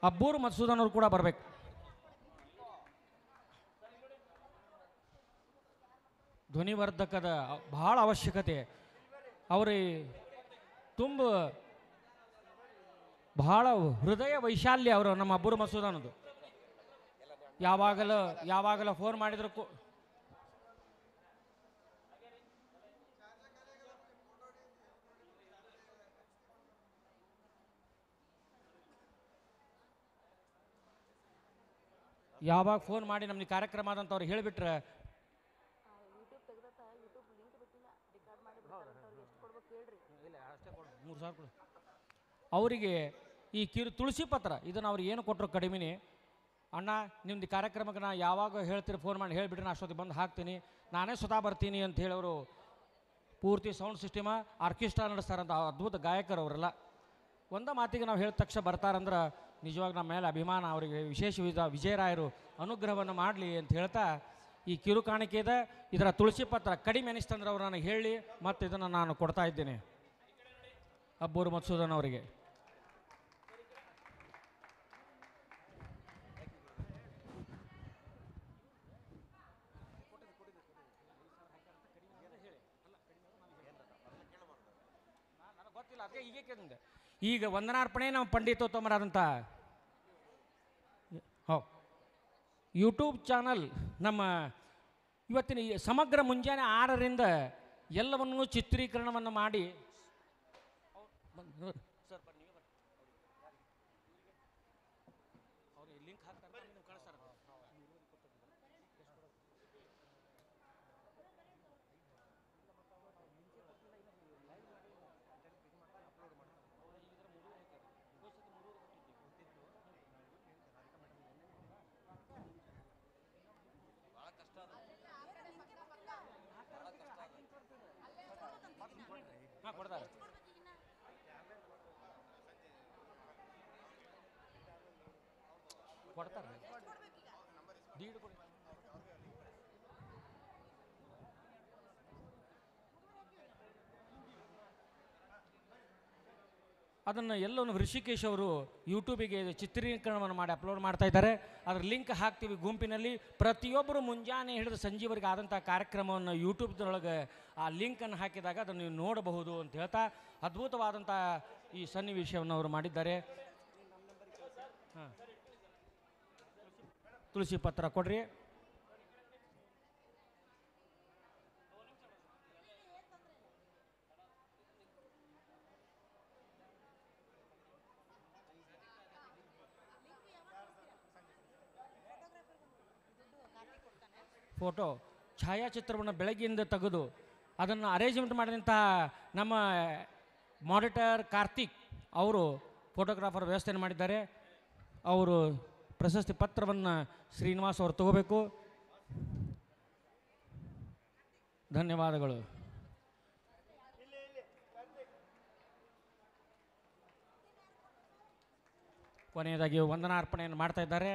ಅಬ್ಬೂರು ಮಧುಸೂದನ್ ಅವರು ಕೂಡ ಬರಬೇಕು. ಧ್ವನಿವರ್ಧಕದ ಬಹಳ ಅವಶ್ಯಕತೆ ಅವ್ರಿಗೆ ತುಂಬ ಬಹಳ ಹೃದಯ ವೈಶಾಲ್ಯ ಅವರು ನಮ್ಮ ಅಬ್ಬೂರು ಮಧುಸೂದನದು. ಯಾವಾಗಲೂ ಫೋನ್ ಮಾಡಿದ್ರು ಯಾವಾಗ ಫೋನ್ ಮಾಡಿ ನಮ್ಗೆ ಕಾರ್ಯಕ್ರಮ ಆದಂಥವ್ರು ಹೇಳಿಬಿಟ್ರೆ ಅವರಿಗೆ ಈ ತುಳಸಿ ಪತ್ರ ಇದನ್ನು ಅವ್ರು ಏನು ಕೊಟ್ಟರು ಕಡಿಮೆನೇ. ಅಣ್ಣ ನಿಮ್ದು ಕಾರ್ಯಕ್ರಮಕ್ಕೆ ನಾ ಯಾವಾಗ ಹೇಳ್ತೀರಿ ಫೋನ್ ಮಾಡಿ ಹೇಳಿಬಿಟ್ರೆ ನಾ ಅಷ್ಟೊತ್ತಿಗೆ ಬಂದು ಹಾಕ್ತೀನಿ, ನಾನೇ ಸ್ವತಃ ಬರ್ತೀನಿ ಅಂತ ಹೇಳಿ ಅವರು ಪೂರ್ತಿ ಸೌಂಡ್ ಸಿಸ್ಟಮ ಆರ್ಕೆಸ್ಟ್ರಾ ನಡೆಸ್ತಾರಂತ ಅದ್ಭುತ ಗಾಯಕರು ಅವರೆಲ್ಲ. ಒಂದೇ ಮಾತಿಗೆ ನಾವು ಹೇಳಿದ ತಕ್ಷಣ ಬರ್ತಾರಂದ್ರೆ ನಿಜವಾಗಿ ನಮ್ಮ ಮೇಲೆ ಅಭಿಮಾನ. ಅವರಿಗೆ ವಿಶೇಷ ವಿಜಯರಾಯರು ಅನುಗ್ರಹವನ್ನು ಮಾಡಲಿ ಅಂತ ಹೇಳ್ತಾ ಈ ಕಿರು ಕಾಣಿಕೆ ಇದೆ. ಇದರ ತುಳಸಿ ಪತ್ರ ಕಡಿಮೆ ಅನಿಸ್ತಂದ್ರೆ ಅವರು ನನಗೆ ಹೇಳಿ ಮತ್ತು ಇದನ್ನು ನಾನು ಕೊಡ್ತಾ ಇದ್ದೇನೆ ಅಬ್ಬೂರು ಮಧುಸೂದನ್ ಅವರಿಗೆ. ಗೊತ್ತಿಲ್ಲ ಅದಕ್ಕೆ ಹೀಗೆ ಕೇಳಿದೆ. ಈಗ ವಂದನಾರ್ಪಣೆ ನಮ್ಮ ಪಂಡಿತೋತ್ತಮರಾದಂಥ ಯೂಟ್ಯೂಬ್ ಚಾನಲ್ ನಮ್ಮ ಇವತ್ತಿನ ಸಮಗ್ರ ಮುಂಜಾನೆ 6ರಿಂದ ಎಲ್ಲವನ್ನೂ ಚಿತ್ರೀಕರಣವನ್ನು ಮಾಡಿ ಲಿಂಕ್ ಹಾಕ್ತಾರೆ ಕಳಿಸ್ತಾರೆ. ಕೊಡ್ತಾರೆ ಕೊಡ್ತಾರೆ ಡೀಡ್ ಕೊಡಿ. ಅದನ್ನು ಎಲ್ಲವನ್ನು ಋಷಿಕೇಶ್ ಅವರು ಯೂಟ್ಯೂಬಿಗೆ ಚಿತ್ರೀಕರಣವನ್ನು ಮಾಡಿ ಅಪ್ಲೋಡ್ ಮಾಡ್ತಾ ಇದ್ದಾರೆ. ಅದರ ಲಿಂಕ್ ಹಾಕ್ತೀವಿ ಗುಂಪಿನಲ್ಲಿ. ಪ್ರತಿಯೊಬ್ಬರು ಮುಂಜಾನೆ ಹಿಡಿದು ಸಂಜೆವರೆಗೆ ಆದಂಥ ಕಾರ್ಯಕ್ರಮವನ್ನು ಯೂಟ್ಯೂಬ್ದೊಳಗೆ ಆ ಲಿಂಕನ್ನು ಹಾಕಿದಾಗ ಅದನ್ನು ನೀವು ನೋಡಬಹುದು ಅಂತ ಹೇಳ್ತಾ ಅದ್ಭುತವಾದಂಥ ಈ ಸನ್ನಿವೇಶವನ್ನು ಅವರು ಮಾಡಿದ್ದಾರೆ. ಹಾಂ, ತುಳಸಿ ಪತ್ರ ಕೊಡ್ರಿ. ಫೋಟೋ ಛಾಯಾಚಿತ್ರವನ್ನು ಬೆಳಗ್ಗೆಯಿಂದ ತೆಗೆದು ಅದನ್ನು ಅರೇಂಜ್ಮೆಂಟ್ ಮಾಡಿದಂತಹ ನಮ್ಮ ಮಾನಿಟರ್ ಕಾರ್ತಿಕ್ ಅವರು ಫೋಟೋಗ್ರಾಫರ್ ವ್ಯವಸ್ಥೆಯನ್ನು ಮಾಡಿದ್ದಾರೆ. ಅವರು ಪ್ರಶಸ್ತಿ ಪತ್ರವನ್ನು ಶ್ರೀನಿವಾಸ್ ಅವರು ತಗೋಬೇಕು. ಧನ್ಯವಾದಗಳು. ಕೊನೆಯದಾಗಿ ವಂದನಾರ್ಪಣೆಯನ್ನು ಮಾಡ್ತಾ ಇದ್ದಾರೆ.